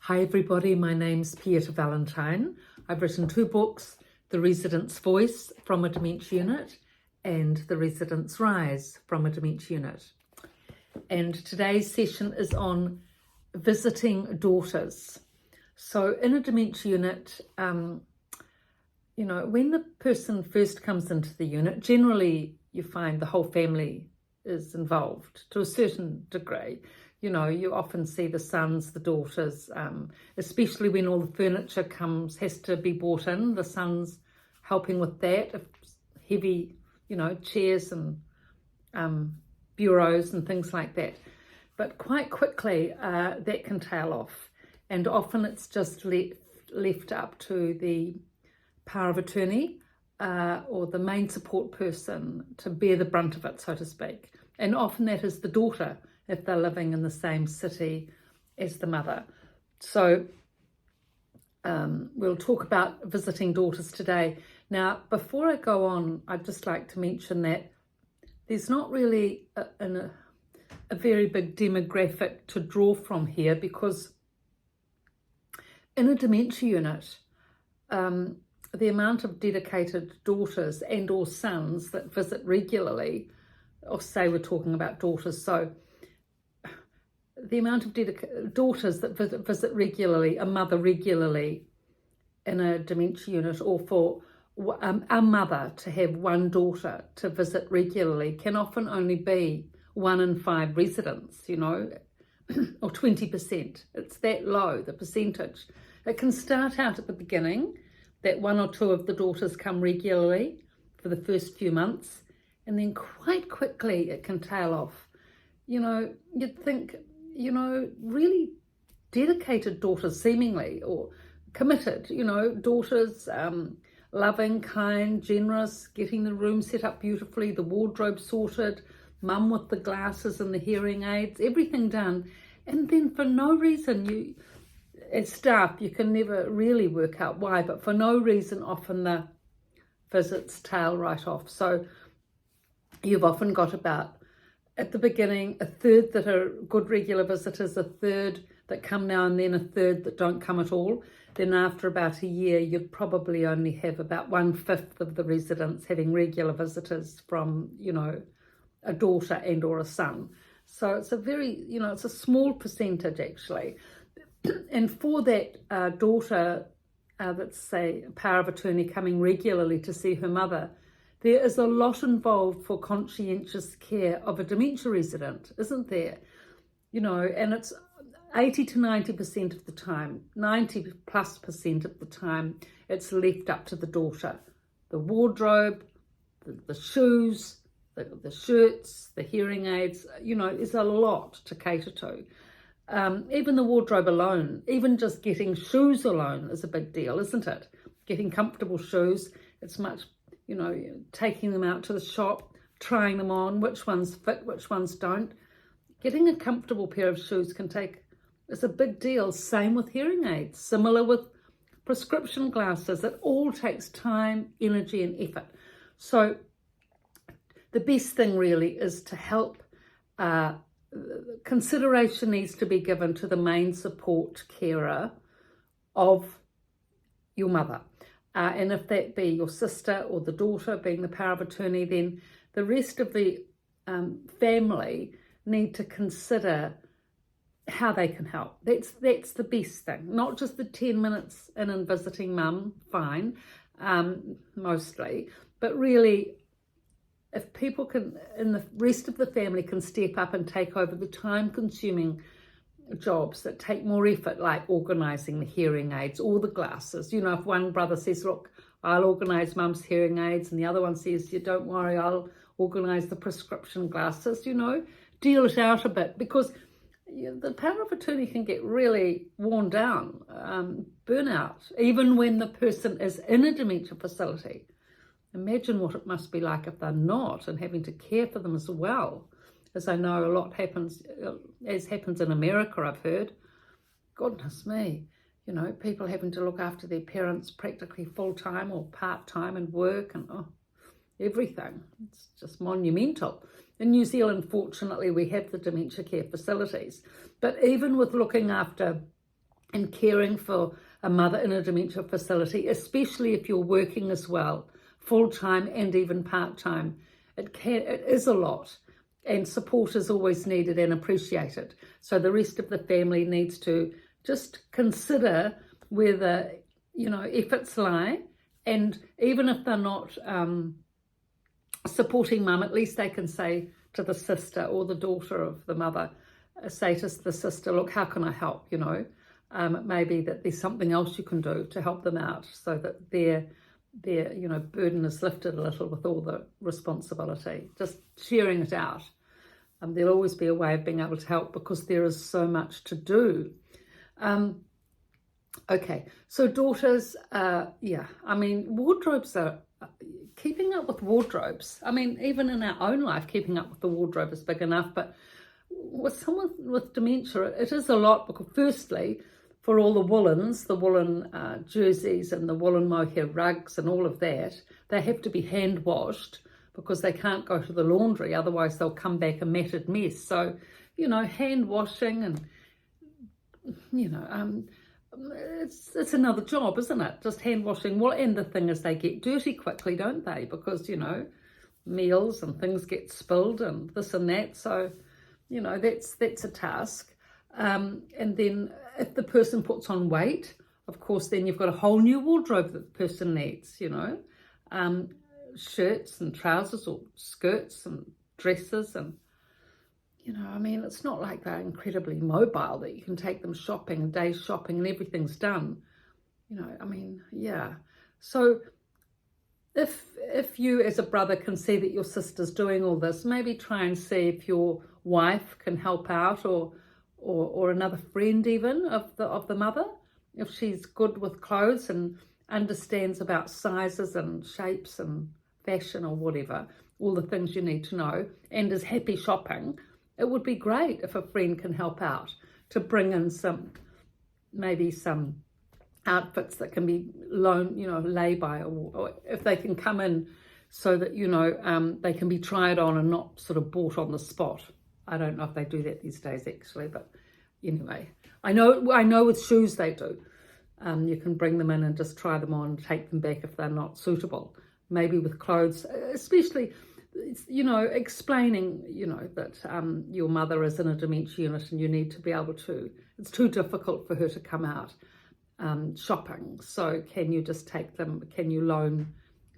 Hi everybody, my name's Pieta Valentine. I've written 2 books, The Resident's Voice from a Dementia Unit and The Resident's Rise from a Dementia Unit. And today's session is on visiting daughters. So in a dementia unit, when the person first comes into the unit, generally you find the whole family is involved to a certain degree. You often see the sons, the daughters, especially when all the furniture has to be brought in, the sons helping with that, if heavy, chairs and bureaus and things like that. But quite quickly, that can tail off. And often it's just left up to the power of attorney or the main support person to bear the brunt of it, so to speak. And often that is the daughter, if they're living in the same city as the mother. So we'll talk about visiting daughters today. Now, before I go on, I'd just like to mention that there's not really a very big demographic to draw from here, because in a dementia unit, the amount of dedicated daughters and or sons that visit regularly, or say we're talking about daughters, so the amount of daughters that visit regularly, a mother regularly in a dementia unit, or for a mother to have one daughter to visit regularly, can often only be 1 in 5 residents, or 20%. It's that low, the percentage. It can start out at the beginning, that 1 or 2 of the daughters come regularly for the first few months, and then quite quickly it can tail off. You'd think, really dedicated daughters seemingly, or committed, daughters, loving, kind, generous, getting the room set up beautifully, the wardrobe sorted, mum with the glasses and the hearing aids, everything done. And then for no reason, as staff, you can never really work out why, but for no reason, often the visits tail right off. So you've often got about, at the beginning, 1/3 that are good regular visitors, 1/3 that come now and then, 1/3 that don't come at all. Then after about a year, you'd probably only have about 1/5 of the residents having regular visitors from, a daughter and or a son. So it's a very, it's a small percentage actually. And for that daughter that's, say, a power of attorney coming regularly to see her mother, there is a lot involved for conscientious care of a dementia resident, isn't there? And it's 80 to 90% of the time, 90+% of the time, it's left up to the daughter. The wardrobe, the shoes, the shirts, the hearing aids, there's a lot to cater to. Even the wardrobe alone, even just getting shoes alone is a big deal, isn't it? Getting comfortable shoes, it's much, taking them out to the shop, trying them on, which ones fit, which ones don't. Getting a comfortable pair of shoes is a big deal. Same with hearing aids, similar with prescription glasses. It all takes time, energy and effort. So the best thing really is to help. Consideration needs to be given to the main support carer of your mother. And if that be your sister or the daughter being the power of attorney, then the rest of the family need to consider how they can help. That's the best thing. Not just the 10 minutes in and visiting mum, fine, mostly, but really if people can, and the rest of the family can step up and take over the time-consuming jobs that take more effort, like organising the hearing aids or the glasses. If one brother says, look, I'll organise mum's hearing aids, and the other one says, don't worry, I'll organise the prescription glasses, deal it out a bit, because the power of attorney can get really worn down, burnout, even when the person is in a dementia facility. Imagine what it must be like if they're not, and having to care for them as well. As I know a lot happens, as happens in America, I've heard. Goodness me, people having to look after their parents practically full-time or part-time and work and everything. It's just monumental. In New Zealand, fortunately, we have the dementia care facilities. But even with looking after and caring for a mother in a dementia facility, especially if you're working as well, full-time and even part-time. It is a lot, and support is always needed and appreciated. So the rest of the family needs to just consider where the, efforts lie, and even if they're not supporting mum, at least they can say to the sister or the daughter of the mother, say to the sister, look, how can I help, maybe that there's something else you can do to help them out so that their burden is lifted a little with all the responsibility, just sharing it out. There'll always be a way of being able to help because there is so much to do. Okay, so daughters, wardrobes are, keeping up with wardrobes. Even in our own life, keeping up with the wardrobe is big enough, but with someone with dementia, it is a lot because firstly, for all the woolen jerseys and the woolen mohair rugs and all of that, they have to be hand washed because they can't go to the laundry, otherwise they'll come back a matted mess. So, hand washing and, it's another job, isn't it? Just hand washing. Well, and the thing is they get dirty quickly, don't they? Because, meals and things get spilled and this and that. So, that's a task. And then if the person puts on weight, of course, then you've got a whole new wardrobe that the person needs, shirts and trousers or skirts and dresses and, it's not like they're incredibly mobile that you can take them shopping, a day's shopping and everything's done. Yeah. So if you as a brother can see that your sister's doing all this, maybe try and see if your wife can help out or another friend even of the mother, if she's good with clothes and understands about sizes and shapes and fashion or whatever, all the things you need to know, and is happy shopping. It would be great if a friend can help out to bring in some outfits that can be loaned, lay by, or if they can come in so that, they can be tried on and not sort of bought on the spot. I don't know if they do that these days actually, but anyway, I know with shoes they do. You can bring them in and just try them on and take them back if they're not suitable. Maybe with clothes, especially, explaining, that your mother is in a dementia unit and you need to be able to, it's too difficult for her to come out shopping. So can you just take them, can you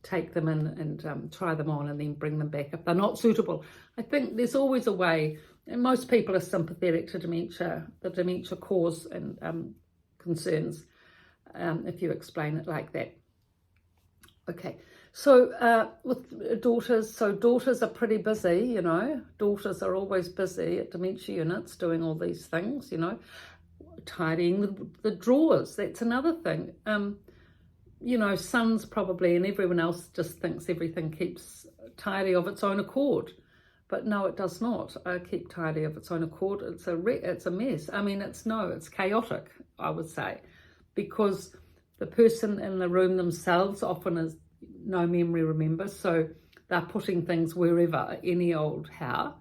take them in and try them on and then bring them back if they're not suitable? I think there's always a way, and most people are sympathetic to dementia, the dementia cause and concerns, if you explain it like that. Okay, so with daughters are pretty busy, daughters are always busy at dementia units doing all these things, tidying the drawers, that's another thing. Sons probably, and everyone else just thinks everything keeps tidy of its own accord, but no, it does not keep tidy of its own accord. It's a mess. It's chaotic, I would say, because the person in the room themselves often is no memory remember, so they're putting things wherever, any old how.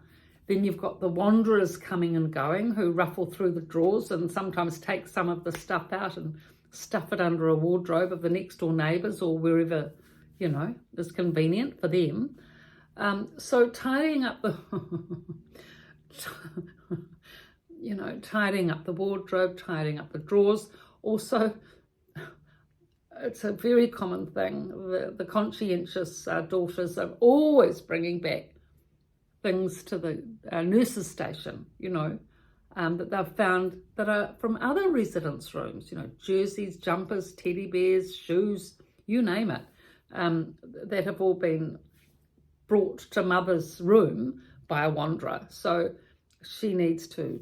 Then you've got the wanderers coming and going who ruffle through the drawers and sometimes take some of the stuff out and stuff it under a wardrobe of the next door neighbours or wherever, is convenient for them. So tidying up the, tidying up the wardrobe, tidying up the drawers. Also, it's a very common thing. The conscientious daughters are always bringing back things to the nurse's station, that they've found that are from other residence rooms, jerseys, jumpers, teddy bears, shoes, you name it, that have all been brought to mother's room by a wanderer. So she needs to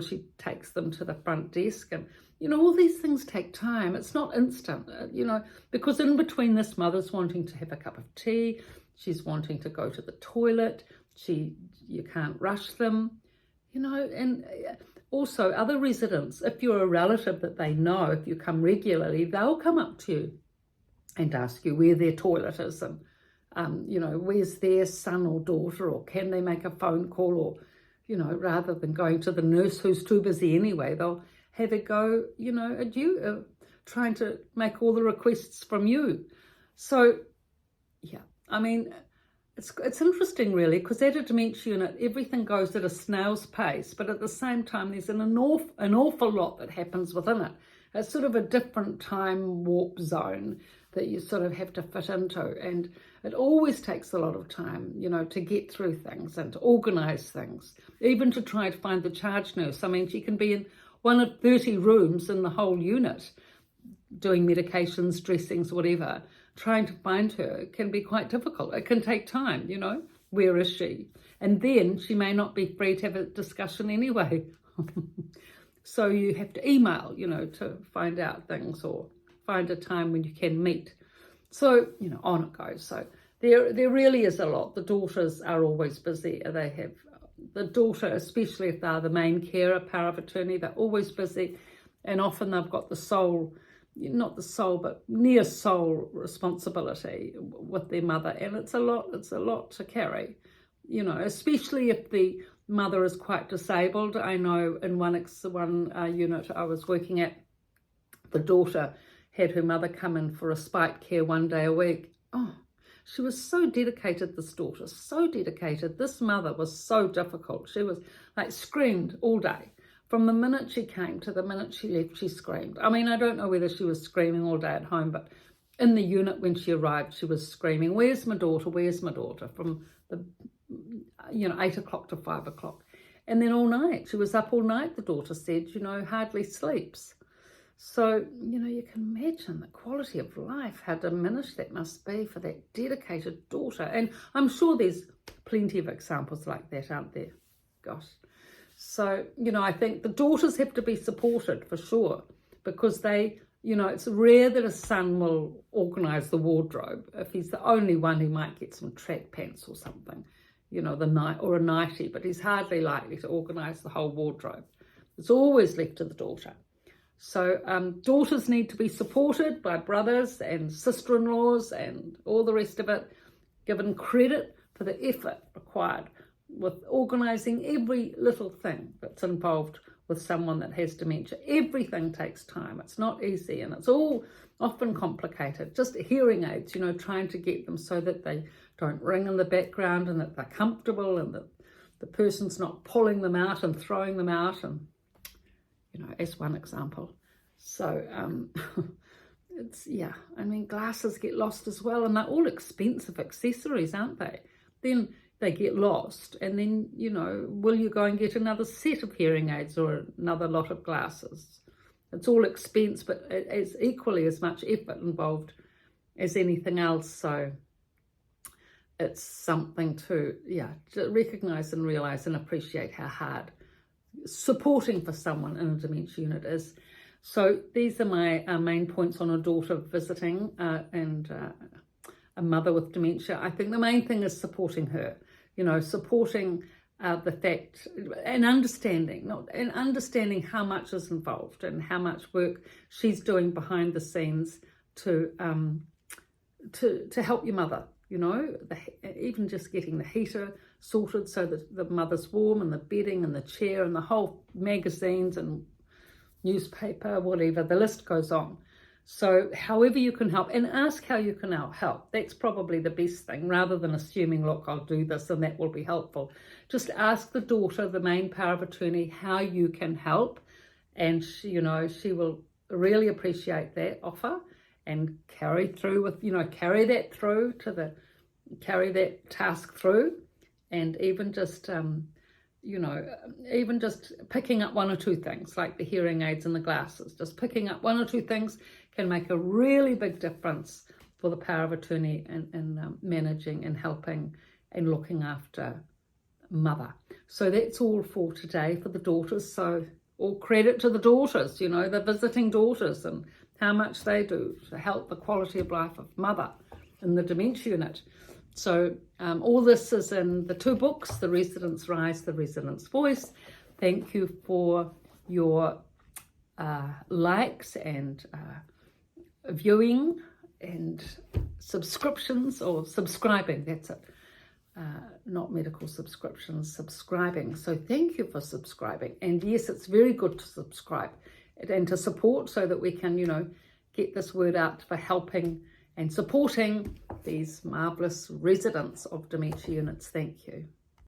she takes them to the front desk and, all these things take time. It's not instant, because in between this, mother's wanting to have a cup of tea, she's wanting to go to the toilet, you can't rush them, and also other residents, if you're a relative that they know, if you come regularly, they'll come up to you and ask you where their toilet is and, where's their son or daughter, or can they make a phone call, or, rather than going to the nurse who's too busy anyway, they'll have a go, at you, trying to make all the requests from you. So, yeah, I mean, it's interesting really, because at a dementia unit, everything goes at a snail's pace, but at the same time, there's an awful lot that happens within it. It's sort of a different time warp zone that you sort of have to fit into, and it always takes a lot of time, to get through things and to organise things, even to try to find the charge nurse. I mean, she can be in one of 30 rooms in the whole unit, doing medications, dressings, whatever. Trying to find her can be quite difficult. It can take time, where is she? And then she may not be free to have a discussion anyway. So you have to email, to find out things, or find a time when you can meet. So, on it goes. So there really is a lot. The daughters are always busy. They have the daughter, especially if they're the main carer, power of attorney, they're always busy. And often they've got the sole, not the sole, but near sole responsibility with their mother. And it's a lot to carry, especially if the mother is quite disabled. I know in one unit I was working at, the daughter had her mother come in for respite care one day a week. Oh, she was so dedicated, this daughter, so dedicated. This mother was so difficult. She was screamed all day. From the minute she came to the minute she left, she screamed. I mean, I don't know whether she was screaming all day at home, but in the unit when she arrived, she was screaming, "Where's my daughter? Where's my daughter?" From the 8 o'clock to 5 o'clock. And then all night, she was up all night, the daughter said, hardly sleeps. So, you can imagine the quality of life, how diminished that must be for that dedicated daughter. And I'm sure there's plenty of examples like that, aren't there? Gosh. So, I think the daughters have to be supported for sure, because they, it's rare that a son will organise the wardrobe. If he's the only one, he might get some track pants or something, the night or a nightie, but he's hardly likely to organise the whole wardrobe. It's always left to the daughter. So daughters need to be supported by brothers and sister-in-laws and all the rest of it, given credit for the effort required with organising every little thing that's involved with someone that has dementia. Everything takes time. It's not easy, and it's all often complicated. Just hearing aids, trying to get them so that they don't ring in the background, and that they're comfortable, and that the person's not pulling them out and throwing them out, and as one example. So glasses get lost as well, and they're all expensive accessories, aren't they? Then they get lost, and then will you go and get another set of hearing aids or another lot of glasses? It's all expense, but it's equally as much effort involved as anything else. So it's something to recognise and realise and appreciate how hard supporting for someone in a dementia unit is. So these are my main points on a daughter visiting and a mother with dementia. I think the main thing is supporting her, supporting the fact and understanding how much is involved and how much work she's doing behind the scenes to help your mother. Even just getting the heater sorted so that the mother's warm, and the bedding and the chair and the whole magazines and newspaper, whatever, the list goes on. So however you can help, and ask how you can help. That's probably the best thing, rather than assuming, look, I'll do this and that will be helpful. Just ask the daughter, the main power of attorney, how you can help, and she will really appreciate that offer and carry that task through, and even just picking up one or two things like the hearing aids and the glasses. Just picking up one or two things can make a really big difference for the power of attorney in managing and helping and looking after mother. So that's all for today for the daughters. So all credit to the daughters, the visiting daughters, and how much they do to help the quality of life of mother in the dementia unit. So all this is in the 2 books, The Resident's Rise, The Resident's Voice. Thank you for your likes and viewing and subscriptions, or subscribing, that's it. Not medical subscriptions, subscribing. So thank you for subscribing. And yes, it's very good to subscribe. and to support so that we can, you know, get this word out for helping and supporting these marvellous residents of dementia units. Thank you.